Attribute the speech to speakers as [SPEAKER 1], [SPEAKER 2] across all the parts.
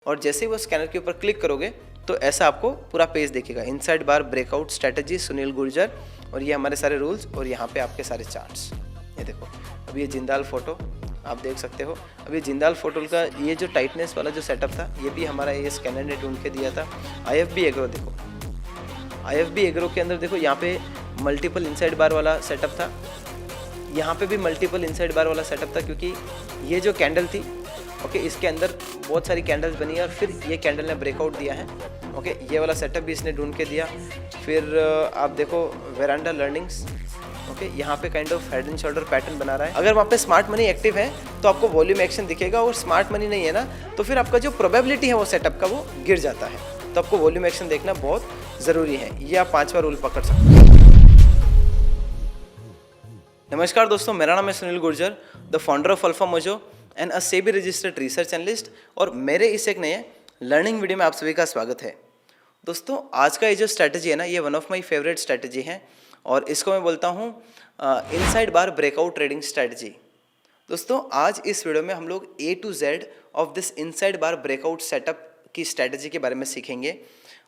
[SPEAKER 1] और जैसे ही वो स्कैनर के ऊपर क्लिक करोगे तो ऐसा आपको पूरा पेज दिखेगा, इनसाइड बार ब्रेकआउट स्ट्रेटजी सुनील गुर्जर, और ये हमारे सारे रूल्स और यहाँ पे आपके सारे चार्ट्स। ये देखो, अब ये जिंदाल फोटो आप देख सकते हो। अब ये जिंदाल फोटो का ये जो टाइटनेस वाला जो सेटअप था ये भी हमारा ये स्कैनर ने ढूंढ के दिया था। IFB एग्रो देखो, IFB एग्रो के अंदर देखो यहाँ पे मल्टीपल इनसाइड बार वाला सेटअप था, यहाँ पे भी मल्टीपल इनसाइड बार वाला सेटअप था, क्योंकि ये जो कैंडल थी ओके इसके अंदर बहुत सारी कैंडल्स बनी है और फिर ये कैंडल ने ब्रेकआउट दिया है। ओके ये वाला सेटअप भी इसने ढूंढ के दिया। फिर आप देखो वेरांडा लर्निंग्स, ओके यहाँ पे kind of head and shoulder pattern बना रहा है। अगर वहाँ पे स्मार्ट मनी एक्टिव है तो आपको वॉल्यूम एक्शन दिखेगा, और स्मार्ट मनी नहीं है ना तो फिर आपका जो प्रोबेबिलिटी है वो सेटअप का वो गिर जाता है। तो आपको वॉल्यूम एक्शन देखना बहुत ज़रूरी है। ये आप 5वां रूल पकड़ सकते हैं। नमस्कार दोस्तों, मेरा नाम है Sunil Gurjar, the founder of alpha mojo and a SEBI registered research analyst, और मेरे इस एक नए लर्निंग वीडियो में आप सभी का स्वागत है। दोस्तों आज का ये जो स्ट्रैटेजी है ना, ये one of my favourite strategy है और इसको मैं बोलता हूँ इनसाइड बार ब्रेकआउट ट्रेडिंग स्ट्रैटेजी। दोस्तों आज इस वीडियो में हम लोग A to Z of this inside bar breakout setup की स्ट्रैटेजी के बारे में सीखेंगे।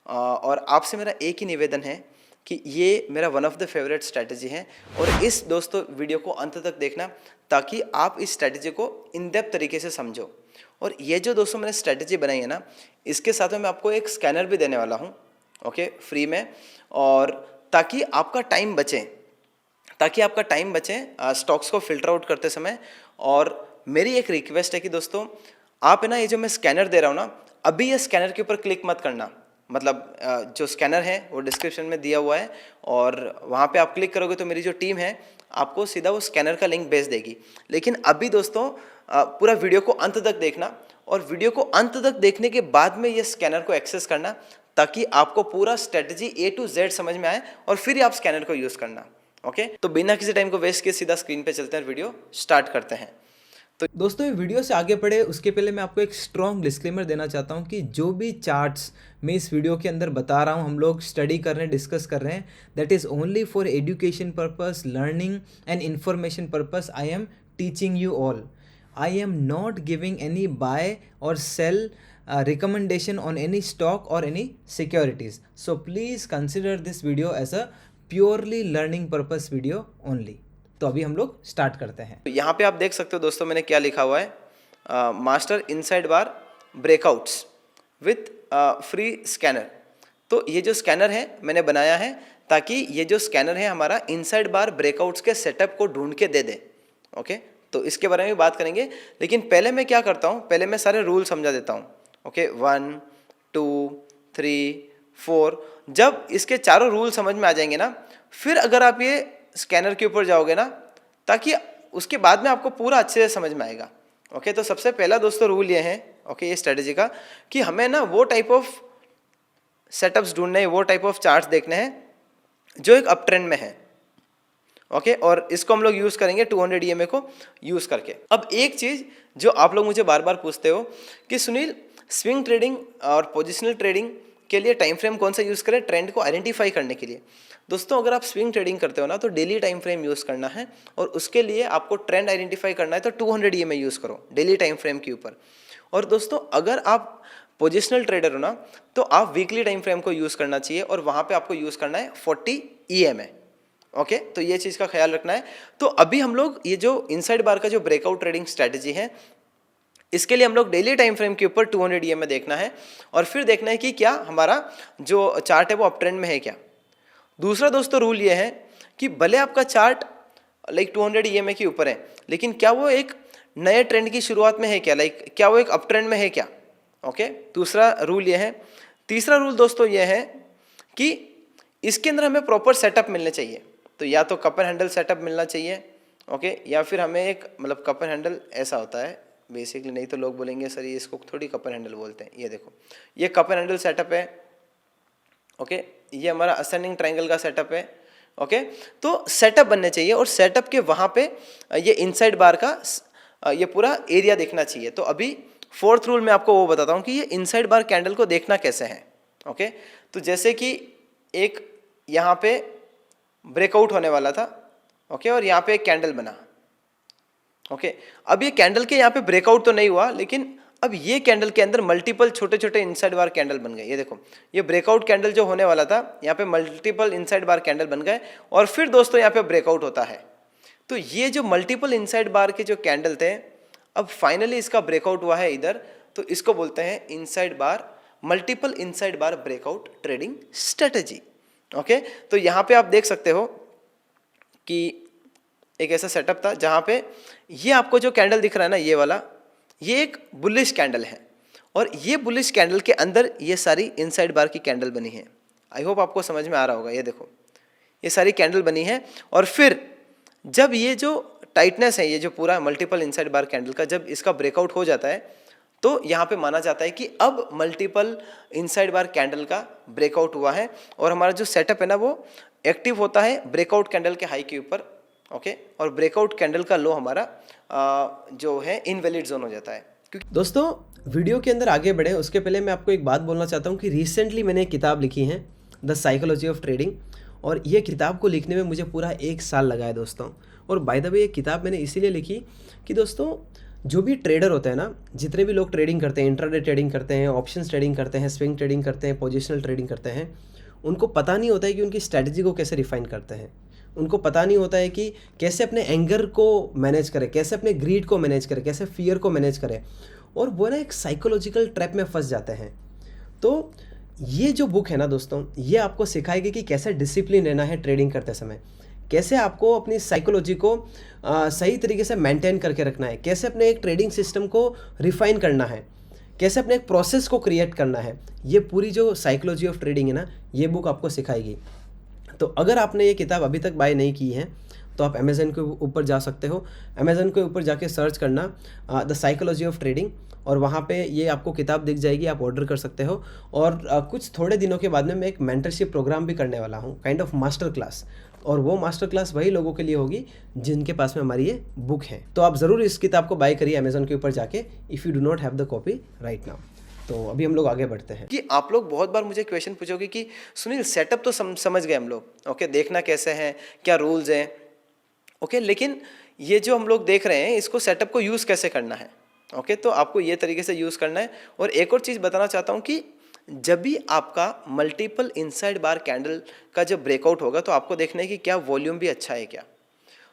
[SPEAKER 1] और आपसे मेरा एक ही निवेदन है कि ये मेरा one of the favourite strategy है, और इस दोस्तों वीडियो को अंत तक देखना ताकि आप इस स्ट्रैटेजी को इन डेप्थ तरीके से समझो। और ये जो दोस्तों मैंने स्ट्रैटेजी बनाई है ना, इसके साथ में मैं आपको एक स्कैनर भी देने वाला हूँ ओके फ्री में, और ताकि आपका टाइम बचे स्टॉक्स को फिल्टर आउट करते समय। और मेरी एक रिक्वेस्ट है कि दोस्तों आप है ना, ये जो मैं स्कैनर दे रहा हूँ ना, अभी ये स्कैनर के ऊपर क्लिक मत करना। मतलब जो स्कैनर है वो डिस्क्रिप्शन में दिया हुआ है और वहाँ पे आप क्लिक करोगे तो मेरी जो टीम है आपको सीधा वो स्कैनर का लिंक भेज देगी। लेकिन अभी दोस्तों पूरा वीडियो को अंत तक देखना, और वीडियो को अंत तक देखने के बाद में ये स्कैनर को एक्सेस करना ताकि आपको पूरा स्ट्रेटजी A to Z समझ में आए और फिर आप स्कैनर को यूज़ करना। ओके, तो बिना किसी टाइम को वेस्ट किए सीधा स्क्रीन पे चलते हैं, वीडियो स्टार्ट करते हैं। तो दोस्तों ये वीडियो से आगे बढ़े उसके पहले मैं आपको एक स्ट्रॉन्ग डिस्क्लेमर देना चाहता हूँ कि जो भी चार्ट्स मैं इस वीडियो के अंदर बता रहा हूँ, हम लोग स्टडी कर रहे हैं, डिस्कस कर रहे हैं, that is only for education purpose, learning and information purpose. I am teaching you all. I am not giving any buy और sell recommendation on any stock or any securities. So please consider this video as a purely learning purpose video only. तो अभी हम लोग start करते हैं। तो यहाँ पे आप देख सकते हो दोस्तों मैंने क्या लिखा हुआ है, master inside bar breakouts with free scanner. तो ये जो स्कैनर है मैंने बनाया है ताकि ये जो स्कैनर है हमारा इनसाइड बार ब्रेकआउट्स के सेटअप को ढूंढ के दे दे। ओके, तो इसके बारे में भी बात करेंगे, लेकिन पहले मैं क्या करता हूँ, पहले मैं सारे रूल समझा देता हूँ। ओके 1 2 3 4, जब इसके चारों रूल समझ में आ जाएंगे ना, फिर अगर आप ये स्कैनर के ऊपर जाओगे ना, ताकि उसके बाद में आपको पूरा अच्छे से समझ में आएगा। ओके, तो सबसे पहला दोस्तों रूल ये है ओके ये स्ट्रेटजी का, कि हमें ना वो टाइप ऑफ सेटअप्स ढूंढने हैं, वो टाइप ऑफ चार्ट्स देखने हैं जो एक अप ट्रेंड में है। ओके, और इसको हम लोग यूज़ करेंगे 200 EMA को यूज़ करके। अब एक चीज़ जो आप लोग मुझे बार बार पूछते हो कि सुनील स्विंग ट्रेडिंग और पोजिशनल ट्रेडिंग के लिए टाइम फ्रेम कौन सा यूज़ करें ट्रेंड को आइडेंटिफाई करने के लिए। दोस्तों अगर आप स्विंग ट्रेडिंग करते हो ना तो डेली टाइम फ्रेम यूज़ करना है, और उसके लिए आपको ट्रेंड आइडेंटिफाई करना है तो 200 EMA यूज़ करो डेली टाइम फ्रेम के ऊपर। और दोस्तों अगर आप पोजिशनल ट्रेडर हो ना तो आप वीकली टाइम फ्रेम को यूज़ करना चाहिए, और वहाँ पर आपको यूज़ करना है 40 EMA। ओके, तो ये चीज़ का ख्याल रखना है। तो अभी हम लोग ये जो इनसाइड बार का जो ब्रेकआउट ट्रेडिंग स्ट्रैटेजी है, इसके लिए हम लोग डेली टाइम फ्रेम के ऊपर 200 EMA देखना है, और फिर देखना है कि क्या हमारा जो चार्ट है वो अप ट्रेंड में है क्या। दूसरा दोस्तों रूल ये है कि भले आपका चार्ट लाइक 200 EMA के ऊपर है, लेकिन क्या वो एक नए ट्रेंड की शुरुआत में है क्या, लाइक क्या वो एक अप ट्रेंड में है क्या। ओके, दूसरा रूल ये है। तीसरा रूल दोस्तों ये है कि इसके अंदर हमें प्रॉपर सेटअप मिलने चाहिए। तो या तो कप एंड हैंडल सेटअप मिलना चाहिए ओके, या फिर हमें एक मतलब कप एंड हैंडल ऐसा होता है बेसिकली, नहीं तो लोग बोलेंगे सर ये इसको थोड़ी कप एंड हैंडल बोलते हैं। ये देखो ये कप एंड हैंडल सेटअप है ओके, ये हमारा असेंडिंग ट्रायंगल का सेटअप है ओके। तो सेटअप बनने चाहिए, और सेटअप के वहाँ पे ये इनसाइड बार का ये पूरा एरिया देखना चाहिए। तो अभी फोर्थ रूल में आपको वो बताता हूँ कि ये इनसाइड बार कैंडल को देखना कैसे है। ओके, तो जैसे कि एक यहाँ पे ब्रेकआउट होने वाला था ओके, और यहाँ पे एक कैंडल बना ओके। अब ये कैंडल के यहाँ पे ब्रेकआउट तो नहीं हुआ, लेकिन अब ये कैंडल के अंदर मल्टीपल छोटे छोटे इनसाइड बार कैंडल बन गए। ये देखो, ये ब्रेकआउट कैंडल जो होने वाला था, यहाँ पे मल्टीपल इनसाइड बार कैंडल बन गए और फिर दोस्तों यहाँ पे ब्रेकआउट होता है। तो ये जो मल्टीपल इनसाइड बार के जो कैंडल थे, अब फाइनली इसका ब्रेकआउट हुआ है इधर, तो इसको बोलते हैं इनसाइड बार, मल्टीपल इनसाइड बार ब्रेकआउट ट्रेडिंग स्ट्रेटेजी। ओके, तो यहाँ पे आप देख सकते हो कि एक ऐसा सेटअप था जहाँ पे ये आपको जो कैंडल दिख रहा है ना, ये वाला, ये एक बुलिश कैंडल है और ये बुलिश कैंडल के अंदर ये सारी इनसाइड बार की कैंडल बनी है। आई होप आपको समझ में आ रहा होगा। ये देखो, ये सारी कैंडल बनी है और फिर जब ये जो टाइटनेस है, ये जो पूरा मल्टीपल इनसाइड बार कैंडल का, जब इसका ब्रेकआउट हो जाता है तो यहाँ पे माना जाता है कि अब मल्टीपल इनसाइड बार कैंडल का ब्रेकआउट हुआ है और हमारा जो सेटअप है ना वो एक्टिव होता है ब्रेकआउट कैंडल के हाई के ऊपर। ओके, और ब्रेकआउट कैंडल का लो हमारा जो है इनवैलिड जोन हो जाता है। क्योंकि दोस्तों वीडियो के अंदर आगे बढ़े उसके पहले मैं आपको एक बात बोलना चाहता हूँ कि रिसेंटली मैंने एक किताब लिखी है, द साइकोलॉजी ऑफ ट्रेडिंग, और ये किताब को लिखने में मुझे पूरा 1 साल लगा है दोस्तों। और बाय द वे ये किताब मैंने इसीलिए लिखी कि दोस्तों जो भी ट्रेडर होते हैं ना, जितने भी लोग ट्रेडिंग करते हैं, इंट्राडे ट्रेडिंग करते हैं, ऑप्शंस ट्रेडिंग करते हैं, स्विंग ट्रेडिंग करते हैं, पोजिशनल ट्रेडिंग करते हैं, उनको पता नहीं होता है कि उनकी स्ट्रैटेजी को कैसे रिफाइन करते हैं। उनको पता नहीं होता है कि कैसे अपने एंगर को मैनेज करें, कैसे अपने ग्रीड को मैनेज करें, कैसे फियर को मैनेज करें, और वो ना एक साइकोलॉजिकल ट्रैप में फंस जाते हैं। तो ये जो बुक है ना दोस्तों, ये आपको सिखाएगी कि कैसे डिसिप्लिन रहना है ट्रेडिंग करते समय, कैसे आपको अपनी साइकोलॉजी को सही तरीके से मेंटेन करके रखना है, कैसे अपने एक ट्रेडिंग सिस्टम को रिफाइन करना है, कैसे अपने एक प्रोसेस को क्रिएट करना है। ये पूरी जो साइकोलॉजी ऑफ ट्रेडिंग है ना, ये बुक आपको सिखाएगी। तो अगर आपने ये किताब अभी तक बाय नहीं की है तो आप अमेज़न के ऊपर जा सकते हो। अमेज़न के ऊपर जाके सर्च करना द साइकोलॉजी ऑफ ट्रेडिंग, और वहाँ पे ये आपको किताब दिख जाएगी, आप ऑर्डर कर सकते हो। और कुछ थोड़े दिनों के बाद में मैं एक मेंटरशिप प्रोग्राम भी करने वाला हूँ, काइंड ऑफ मास्टर क्लास, और वो मास्टर क्लास वही लोगों के लिए होगी जिनके पास में हमारी ये बुक है। तो आप ज़रूर इस किताब को बाय करिए अमेज़न के ऊपर जाके, if you do not have the copy right now. तो अभी हम लोग आगे बढ़ते हैं कि आप लोग बहुत बार मुझे क्वेश्चन पूछोगे कि सुनील सेटअप तो समझ गए हम लोग, ओके, देखना कैसे है, क्या रूल्स हैं, ओके, लेकिन ये जो हम लोग देख रहे हैं इसको सेटअप को यूज़ कैसे करना है। ओके, तो आपको ये तरीके से यूज़ करना है। और एक और चीज़ बताना चाहता हूँ कि जब भी आपका मल्टीपल इनसाइड बार कैंडल का जब ब्रेकआउट होगा तो आपको देखना है कि क्या वॉल्यूम भी अच्छा है क्या।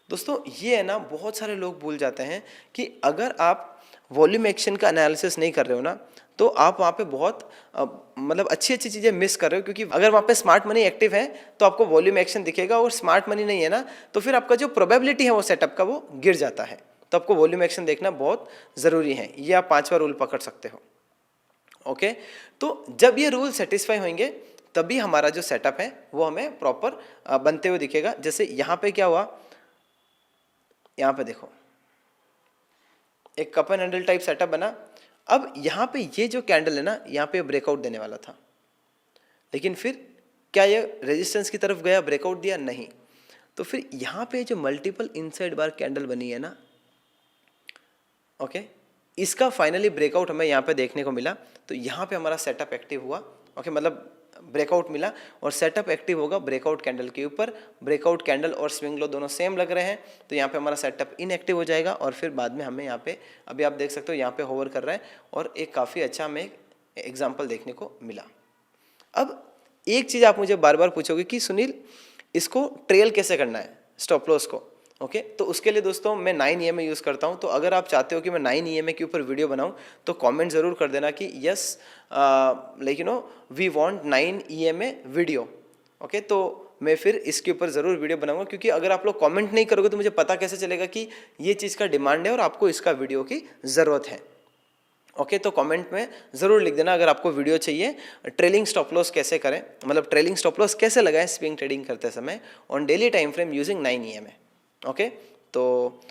[SPEAKER 1] दोस्तों ये है ना, बहुत सारे लोग भूल जाते हैं कि अगर आप वॉल्यूम एक्शन का एनालिसिस नहीं कर रहे हो ना, तो आप वहाँ पे बहुत मतलब अच्छी अच्छी चीज़ें मिस कर रहे हो। क्योंकि अगर वहाँ पे स्मार्ट मनी एक्टिव है तो आपको वॉल्यूम एक्शन दिखेगा, और स्मार्ट मनी नहीं है ना तो फिर आपका जो प्रोबेबिलिटी है वो सेटअप का वो गिर जाता है। तो आपको वॉल्यूम एक्शन देखना बहुत ज़रूरी है। ये आप 5वां रूल पकड़ सकते हो। ओके, तो जब ये रूल सेटिस्फाई होंगे तभी हमारा जो सेटअप है वो हमें प्रॉपर बनते हुए दिखेगा। जैसे यहाँ पे क्या हुआ, यहाँ पे देखो एक cup and handle type setup बना। अब यहाँ पे ये जो कैंडल है ना, यहाँ पे ब्रेकआउट देने वाला था, लेकिन फिर क्या ये रेजिस्टेंस की तरफ गया, ब्रेकआउट दिया? नहीं। तो फिर यहाँ पे जो मल्टीपल इनसाइड बार कैंडल बनी है ना, ओके, इसका फाइनली ब्रेकआउट हमें यहाँ पे देखने को मिला। तो यहाँ पे हमारा सेटअप एक्टिव हुआ, ओके, मतलब ब्रेकआउट मिला, और सेटअप एक्टिव होगा ब्रेकआउट कैंडल के ऊपर। ब्रेकआउट कैंडल और स्विंग लो दोनों सेम लग रहे हैं, तो यहाँ पे हमारा सेटअप इनएक्टिव हो जाएगा। और फिर बाद में हमें यहाँ पे, अभी आप देख सकते हो यहाँ पे होवर कर रहा है, और एक काफ़ी अच्छा हमें एग्जाम्पल देखने को मिला। अब एक चीज़ आप मुझे बार बार पूछोगे कि सुनील इसको ट्रेल कैसे करना है, स्टॉप लॉस को। ओके, तो उसके लिए दोस्तों मैं 9 EMA यूज़ करता हूँ। तो अगर आप चाहते हो कि मैं 9 EMA के ऊपर वीडियो बनाऊँ तो कमेंट ज़रूर कर देना कि yes like you know we want 9 EMA video. Okay, तो मैं फिर इसके ऊपर ज़रूर वीडियो बनाऊंगा, क्योंकि अगर आप लोग कमेंट नहीं करोगे तो मुझे पता कैसे चलेगा कि ये चीज़ का डिमांड है और आपको इसका वीडियो की ज़रूरत है। ओके, तो कमेंट में ज़रूर लिख देना अगर आपको वीडियो चाहिए ट्रेलिंग स्टॉप लॉस कैसे करें, मतलब ट्रेलिंग स्टॉप लॉस कैसे लगाएं स्विंग ट्रेडिंग करते समय on daily time frame using 9 EMA। Okay, तो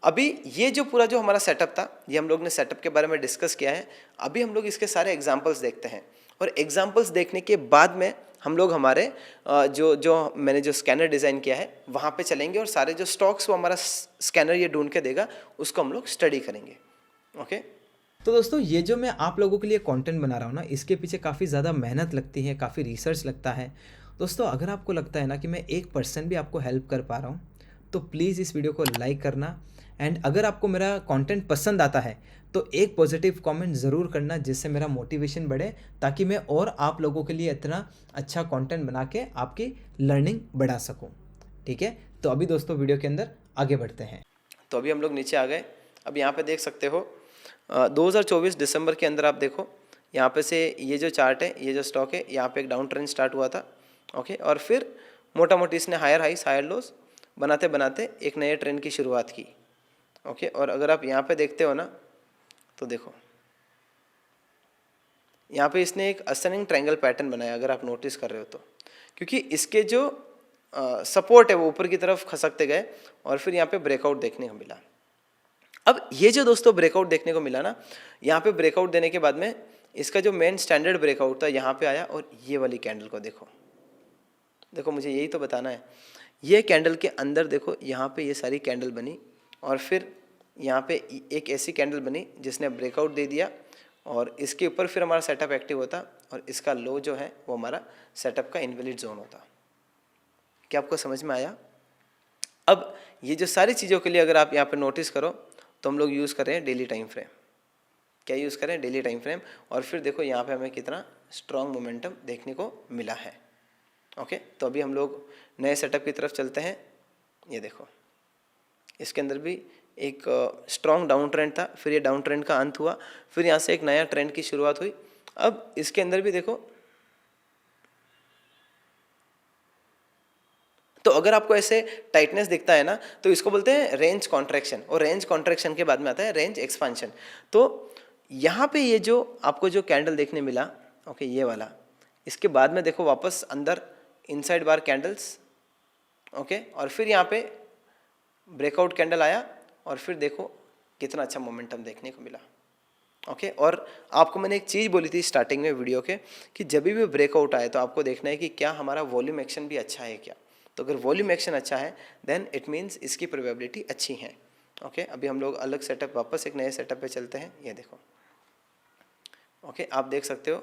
[SPEAKER 1] अभी ये जो पूरा जो हमारा सेटअप था, ये हम लोग ने सेटअप के बारे में डिस्कस किया है। अभी हम लोग इसके सारे एग्जांपल्स देखते हैं, और एग्जांपल्स देखने के बाद में हम लोग हमारे जो मैंने जो स्कैनर डिज़ाइन किया है वहाँ पे चलेंगे, और सारे जो स्टॉक्स वो हमारा स्कैनर ये ढूंढ के देगा उसको हम लोग स्टडी करेंगे। ओके, तो दोस्तों ये जो मैं आप लोगों के लिए कंटेंट बना रहा हूँ ना, इसके पीछे काफ़ी ज़्यादा मेहनत लगती है, काफ़ी रिसर्च लगता है। दोस्तों अगर आपको लगता है ना कि मैं 1% भी आपको हेल्प कर पा रहा हूँ तो प्लीज़ इस वीडियो को लाइक करना
[SPEAKER 2] एंड अगर आपको मेरा कंटेंट पसंद आता है तो एक पॉजिटिव कमेंट ज़रूर करना, जिससे मेरा मोटिवेशन बढ़े, ताकि मैं और आप लोगों के लिए इतना अच्छा कंटेंट बना के आपकी लर्निंग बढ़ा सकूं। ठीक है, तो अभी दोस्तों वीडियो के अंदर आगे बढ़ते हैं।
[SPEAKER 1] तो अभी हम लोग नीचे आ गए। अब यहाँ पे देख सकते हो 2024 दिसंबर के अंदर आप देखो यहाँ पे से ये जो चार्ट है, ये जो स्टॉक है, यहाँ पे एक डाउन ट्रेंड स्टार्ट हुआ था। ओके, और फिर मोटा मोटी इसने हायर हाइस हायर लोस बनाते बनाते एक नए ट्रेंड की शुरुआत की। ओके, और अगर आप यहाँ पे देखते हो ना तो देखो यहाँ पे इसने एक असेंडिंग ट्रायंगल पैटर्न बनाया, अगर आप नोटिस कर रहे हो तो, क्योंकि इसके जो सपोर्ट है वो ऊपर की तरफ खसकते गए और फिर यहाँ पे ब्रेकआउट देखने को मिला। अब ये जो दोस्तों ब्रेकआउट देखने को मिला ना, यहाँ पे ब्रेकआउट देने के बाद में इसका जो मेन स्टैंडर्ड ब्रेकआउट था यहाँ पे आया, और ये वाली कैंडल को देखो, देखो मुझे यही तो बताना है। ये कैंडल के अंदर देखो यहाँ पे ये सारी कैंडल बनी, और फिर यहाँ पे एक ऐसी कैंडल बनी जिसने ब्रेकआउट दे दिया, और इसके ऊपर फिर हमारा सेटअप एक्टिव होता, और इसका लो जो है वो हमारा सेटअप का इनवैलिड जोन होता। क्या आपको समझ में आया? अब ये जो सारी चीज़ों के लिए अगर आप यहाँ पे नोटिस करो तो हम लोग यूज़ कर रहे हैं डेली टाइम फ्रेम। क्या यूज़ करें? Daily time frame. और फिर देखो यहाँ पे हमें कितना स्ट्रॉन्ग मोमेंटम देखने को मिला है। ओके, तो अभी हम लोग नए सेटअप की तरफ चलते हैं। ये देखो इसके अंदर भी एक स्ट्रॉन्ग डाउन ट्रेंड था, फिर ये डाउन ट्रेंड का अंत हुआ, फिर यहाँ से एक नया ट्रेंड की शुरुआत हुई। अब इसके अंदर भी देखो, तो अगर आपको ऐसे टाइटनेस दिखता है ना तो इसको बोलते हैं रेंज कॉन्ट्रैक्शन, और रेंज कॉन्ट्रैक्शन के बाद में आता है रेंज एक्सपांशन। तो यहाँ पे ये जो आपको जो कैंडल देखने मिला, ओके ये वाला, इसके बाद में देखो वापस अंदर इनसाइड बार कैंडल्स, ओके, और फिर यहाँ पे ब्रेकआउट कैंडल आया, और फिर देखो कितना अच्छा मोमेंटम देखने को मिला। ओके, और आपको मैंने एक चीज़ बोली थी स्टार्टिंग में वीडियो के कि जब भी ब्रेकआउट आए तो आपको देखना है कि क्या हमारा वॉल्यूम एक्शन भी अच्छा है क्या। तो अगर वॉल्यूम एक्शन अच्छा है देन इट मीन्स इसकी प्रोबेबिलिटी अच्छी है। ओके, अभी हम लोग अलग सेटअप, वापस एक नए सेटअप पे चलते हैं। ये देखो, ओके आप देख सकते हो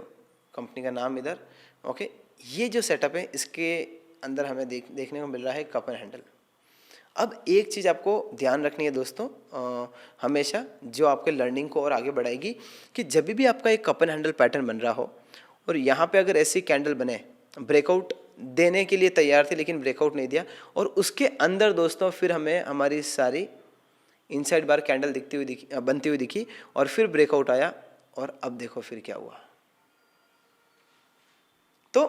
[SPEAKER 1] कंपनी का नाम इधर। ओके, ये जो सेटअप है इसके अंदर हमें देखने को मिल रहा है कप एंड हैंडल। अब एक चीज़ आपको ध्यान रखनी है दोस्तों, हमेशा जो आपके लर्निंग को और आगे बढ़ाएगी, कि जब भी आपका एक कप एंड हैंडल पैटर्न बन रहा हो और यहाँ पे अगर ऐसी कैंडल बने, ब्रेकआउट देने के लिए तैयार थी लेकिन ब्रेकआउट नहीं दिया, और उसके अंदर दोस्तों फिर हमें हमारी सारी इनसाइड बार कैंडल बनती हुई दिखी, और फिर ब्रेकआउट आया, और अब देखो फिर क्या हुआ। तो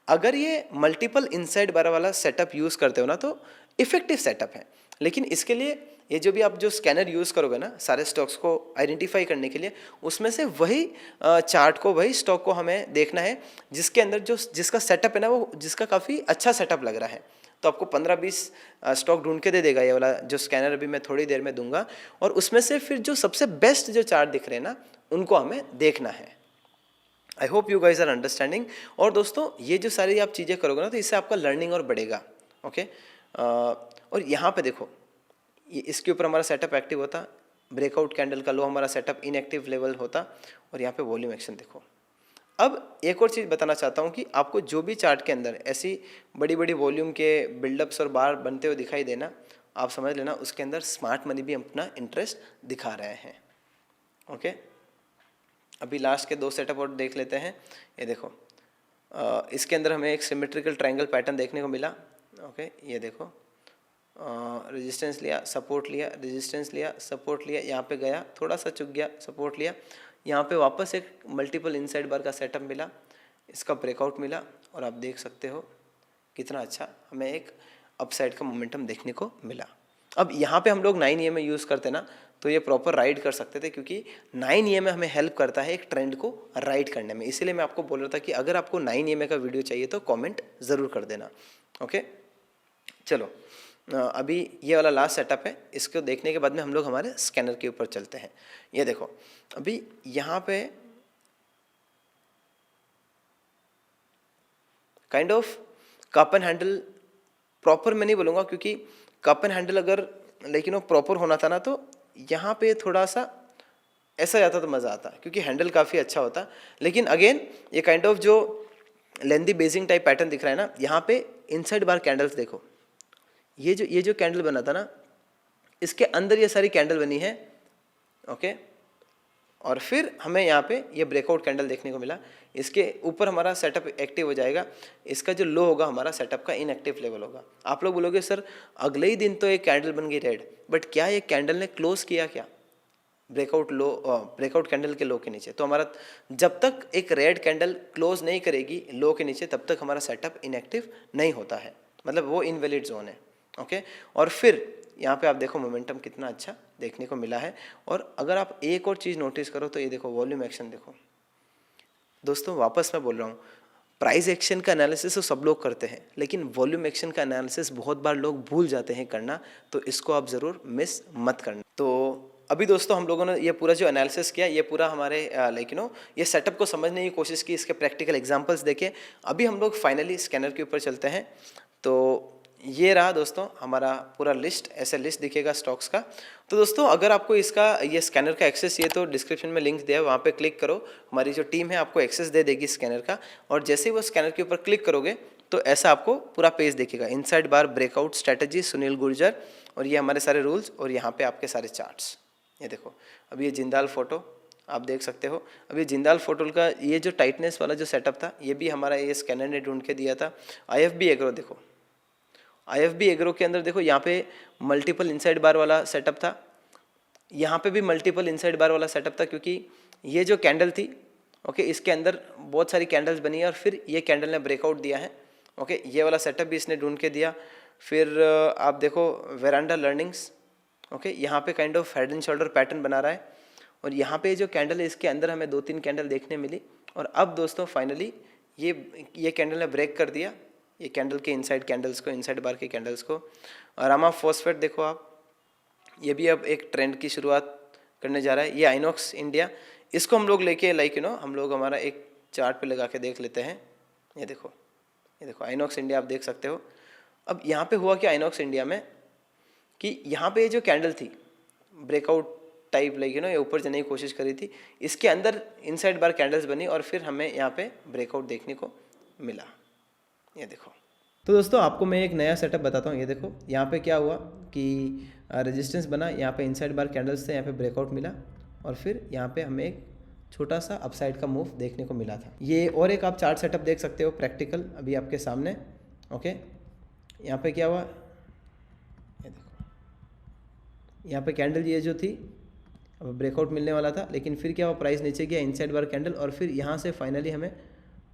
[SPEAKER 1] अगर ये मल्टीपल इनसाइड बार वाला सेटअप यूज़ करते हो ना तो इफेक्टिव सेटअप है, लेकिन इसके लिए ये जो भी आप जो स्कैनर यूज़ करोगे ना सारे स्टॉक्स को आइडेंटिफाई करने के लिए, उसमें से वही चार्ट को, वही स्टॉक को हमें देखना है जिसके अंदर जिसका सेटअप है ना, वो जिसका काफ़ी अच्छा सेटअप लग रहा है। तो आपको 15-20 स्टॉक ढूंढ के दे देगा ये वाला जो स्कैनर अभी मैं थोड़ी देर में दूंगा, और उसमें से फिर जो सबसे बेस्ट जो चार्ट दिख रहे हैं ना उनको हमें देखना है। I hope you guys are understanding. और दोस्तों ये जो सारी आप चीज़ें करोगे ना तो इससे आपका लर्निंग और बढ़ेगा। ओके, और यहाँ पे देखो ये इसके ऊपर हमारा सेटअप एक्टिव होता, ब्रेकआउट कैंडल का लो हमारा सेटअप इनएक्टिव लेवल होता, और यहाँ पे वॉल्यूम एक्शन देखो। अब एक और चीज़ बताना चाहता हूँ कि आपको जो भी चार्ट के अंदर ऐसी बड़ी बड़ी वॉल्यूम के बिल्डअप्स और बार बनते हुए दिखाई देना, आप समझ लेना उसके अंदर स्मार्ट मनी भी अपना इंटरेस्ट दिखा रहे हैं। ओके, अभी लास्ट के 2 सेटअप और देख लेते हैं। ये देखो इसके अंदर हमें एक सिमेट्रिकल ट्रायंगल पैटर्न देखने को मिला। ओके, ये देखो रेजिस्टेंस लिया, सपोर्ट लिया, रेजिस्टेंस लिया, सपोर्ट लिया, यहाँ पे गया, थोड़ा सा चुक गया, सपोर्ट लिया, यहाँ पे वापस एक मल्टीपल इनसाइड बार का सेटअप मिला, इसका ब्रेकआउट मिला, और आप देख सकते हो कितना अच्छा हमें एक अपसाइड का मोमेंटम देखने को मिला। अब यहाँ पे हम लोग 9 EMA यूज़ करते ना तो ये प्रॉपर राइड कर सकते थे, क्योंकि 9 EMA हमें हेल्प करता है एक ट्रेंड को राइड करने में। इसीलिए मैं आपको बोल रहा था कि अगर आपको 9 EMA का वीडियो चाहिए तो कमेंट ज़रूर कर देना। ओके, चलो अभी ये वाला लास्ट सेटअप है, इसको देखने के बाद में हम लोग हमारे स्कैनर के ऊपर चलते हैं। ये देखो अभी यहाँ पे kind of cup and handle proper मैं नहीं बोलूँगा, क्योंकि कप एंड हैंडल अगर लेकिन वो प्रॉपर होना था ना तो यहाँ पे थोड़ा सा ऐसा जाता तो मज़ा आता, क्योंकि हैंडल काफ़ी अच्छा होता। लेकिन अगेन ये काइंड ऑफ जो लेंदी बेसिंग टाइप पैटर्न दिख रहा है ना, यहाँ पे इनसाइड बार कैंडल्स देखो, ये जो कैंडल बना था ना इसके अंदर ये सारी कैंडल बनी है, ओके। और फिर हमें यहाँ पे ये ब्रेकआउट कैंडल देखने को मिला, इसके ऊपर हमारा सेटअप एक्टिव हो जाएगा, इसका जो लो होगा हमारा सेटअप का इनएक्टिव लेवल होगा। आप लोग बोलोगे सर अगले ही दिन तो एक कैंडल बन गई रेड, बट क्या ये कैंडल ने क्लोज किया क्या ब्रेकआउट लो, ब्रेकआउट कैंडल के लो के नीचे? तो हमारा जब तक एक रेड कैंडल क्लोज नहीं करेगी लो के नीचे तब तक हमारा सेटअप इनएक्टिव नहीं होता है, मतलब वो इनवैलिड जोन है, ओके। और फिर यहाँ पे आप देखो मोमेंटम कितना अच्छा देखने को मिला है। और अगर आप एक और चीज़ नोटिस करो तो ये देखो वॉल्यूम एक्शन देखो दोस्तों, वापस मैं बोल रहा हूँ, प्राइस एक्शन का एनालिसिस तो सब लोग करते हैं, लेकिन वॉल्यूम एक्शन का एनालिसिस बहुत बार लोग भूल जाते हैं करना, तो इसको आप ज़रूर मिस मत करना। तो अभी दोस्तों हम लोगों ने ये पूरा जो एनालिसिस किया, ये पूरा हमारे ये सेटअप को समझने की कोशिश की, इसके प्रैक्टिकल एग्जांपल्स देखे। अभी हम लोग फाइनली स्कैनर के ऊपर चलते हैं। तो ये रहा दोस्तों हमारा पूरा लिस्ट, ऐसे लिस्ट दिखेगा स्टॉक्स का। तो दोस्तों अगर आपको इसका ये स्कैनर का एक्सेस चाहिए तो डिस्क्रिप्शन में लिंक दिया है, वहाँ पे क्लिक करो, हमारी जो टीम है आपको एक्सेस दे देगी स्कैनर का। और जैसे ही वो स्कैनर के ऊपर क्लिक करोगे तो ऐसा आपको पूरा पेज दिखेगा, इनसाइड बार, ब्रेकआउट स्ट्रैटेजी, सुनील गुर्जर, और ये हमारे सारे रूल्स, और यहाँ पे आपके सारे चार्ट्स। ये देखो अभी ये जिंदाल फोटो आप देख सकते हो। अभी ये जिंदाल फोटो का ये जो टाइटनेस वाला जो सेटअप था ये भी हमारा ये स्कैनर ने ढूंढ के दिया था। IFB एग्रो देखो, IFB एग्रो के अंदर देखो यहाँ पे मल्टीपल इनसाइड बार वाला सेटअप था, यहाँ पे भी मल्टीपल इनसाइड बार वाला सेटअप था, क्योंकि ये जो कैंडल थी, ओके, इसके अंदर बहुत सारी कैंडल्स बनी है और फिर ये कैंडल ने ब्रेकआउट दिया है, ओके। ये वाला सेटअप भी इसने ढूंढ के दिया। फिर आप देखो वेरांडा लर्निंग्स, ओके, यहाँ पे kind of head and shoulder pattern बना रहा है, और यहाँ पे जो कैंडल है इसके अंदर हमें 2-3 कैंडल देखने मिली। और अब दोस्तों फाइनली ये कैंडल ने ब्रेक कर दिया, ये कैंडल के इनसाइड कैंडल्स को, इनसाइड बार के कैंडल्स को। और रामा फॉस्फेट देखो आप, ये भी अब एक ट्रेंड की शुरुआत करने जा रहा है। ये आइनॉक्स इंडिया, इसको हम लोग लेके हम लोग हमारा एक चार्ट पे लगा के देख लेते हैं। ये देखो आइनॉक्स इंडिया आप देख सकते हो। अब यहाँ पे हुआ क्या आइनॉक्स इंडिया में कि यहाँ पे ये जो कैंडल थी ब्रेकआउट टाइप ये ऊपर जाने की कोशिश करी थी, इसके अंदर इनसाइड बार कैंडल्स बनी और फिर हमें यहाँ पे ब्रेकआउट देखने को मिला। ये देखो, तो दोस्तों आपको मैं एक नया सेटअप बताता हूँ। ये देखो यहाँ पे क्या हुआ कि रेजिस्टेंस बना, यहाँ पे इनसाइड बार कैंडल्स थे, यहाँ पे ब्रेकआउट मिला और फिर यहाँ पे हमें एक छोटा सा अपसाइड का मूव देखने को मिला था। ये और एक आप चार्ट सेटअप देख सकते हो प्रैक्टिकल अभी आपके सामने, ओके। यहाँ पे क्या हुआ, ये देखो यहाँ पे कैंडल ये जो थी अब ब्रेकआउट मिलने वाला था, लेकिन फिर क्या हुआ, प्राइस नीचे गया, इनसाइड बार कैंडल, और फिर यहाँ से फाइनली हमें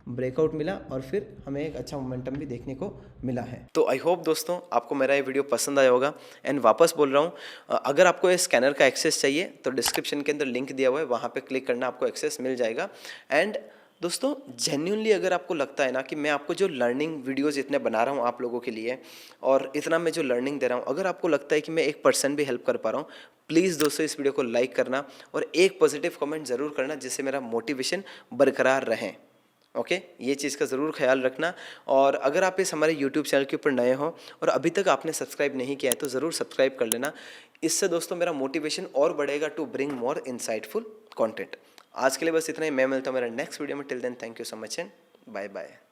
[SPEAKER 1] ब्रेकआउट मिला और फिर हमें एक अच्छा मोमेंटम भी देखने को मिला है। तो आई होप दोस्तों आपको मेरा ये वीडियो पसंद आया होगा। एंड वापस बोल रहा हूँ, अगर आपको ये स्कैनर का एक्सेस चाहिए तो डिस्क्रिप्शन के अंदर लिंक दिया हुआ है, वहाँ पे क्लिक करना, आपको एक्सेस मिल जाएगा। एंड दोस्तों जेन्युइनली अगर आपको लगता है ना कि मैं आपको जो लर्निंग वीडियोस इतने बना रहा हूँ आप लोगों के लिए और इतना मैं जो लर्निंग दे रहा हूँ, अगर आपको लगता है कि मैं 1% भी हेल्प कर पा रहा हूँ, प्लीज़ दोस्तों इस वीडियो को लाइक करना और एक पॉजिटिव कमेंट ज़रूर करना, जिससे मेरा मोटिवेशन बरकरार रहे, ओके। ये चीज़ का ज़रूर ख्याल रखना। और अगर आप इस हमारे YouTube चैनल के ऊपर नए हो और अभी तक आपने सब्सक्राइब नहीं किया है तो ज़रूर सब्सक्राइब कर लेना। इससे दोस्तों मेरा मोटिवेशन और बढ़ेगा to bring more insightful content. आज के लिए बस इतना ही, मैं मिलता हूँ मेरा नेक्स्ट वीडियो में। Till then thank you so much and bye bye.